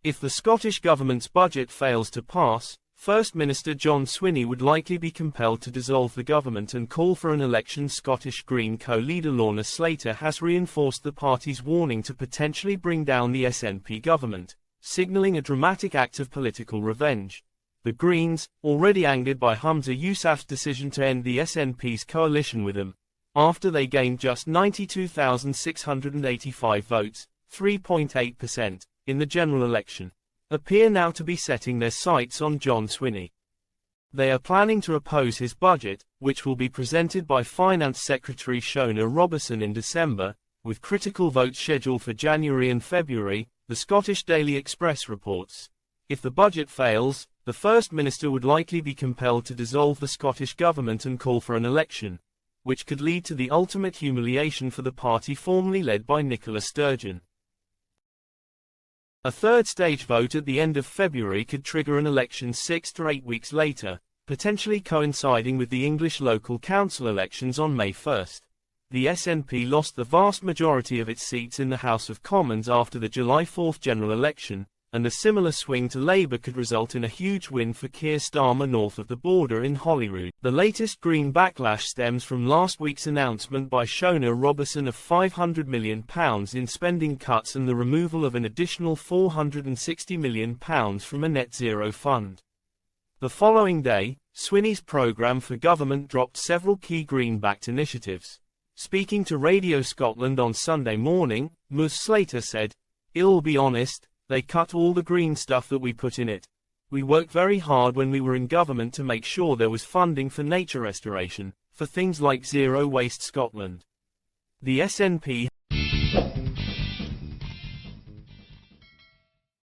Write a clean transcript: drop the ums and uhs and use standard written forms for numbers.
If the Scottish Government's budget fails to pass, First Minister John Swinney would likely be compelled to dissolve the government and call for an election. Scottish Green co-leader Lorna Slater has reinforced the party's warning to potentially bring down the SNP government, signalling a dramatic act of political revenge. The Greens, already angered by Humza Yousaf's decision to end the SNP's coalition with him, after they gained just 92,685 votes, 3.8%, in the general election, appear now to be setting their sights on John Swinney. They are planning to oppose his budget, which will be presented by Finance Secretary Shona Robertson in December, with critical votes scheduled for January and February, the Scottish Daily Express reports. If the budget fails, the First Minister would likely be compelled to dissolve the Scottish Government and call for an election, which could lead to the ultimate humiliation for the party formerly led by Nicola Sturgeon. A third-stage vote at the end of February could trigger an election 6 to 8 weeks later, potentially coinciding with the English local council elections on May 1. The SNP lost the vast majority of its seats in the House of Commons after the July 4 general election, and a similar swing to Labour could result in a huge win for Keir Starmer north of the border in Holyrood. The latest Green backlash stems from last week's announcement by Shona Robertson of £500 million in spending cuts and the removal of an additional £460 million from a net zero fund. The following day, Swinney's programme for government dropped several key Green-backed initiatives. Speaking to Radio Scotland on Sunday morning, Ms Slater said, "I'll be honest, they cut all the green stuff that we put in it. We worked very hard when we were in government to make sure there was funding for nature restoration, for things like Zero Waste Scotland." The SNP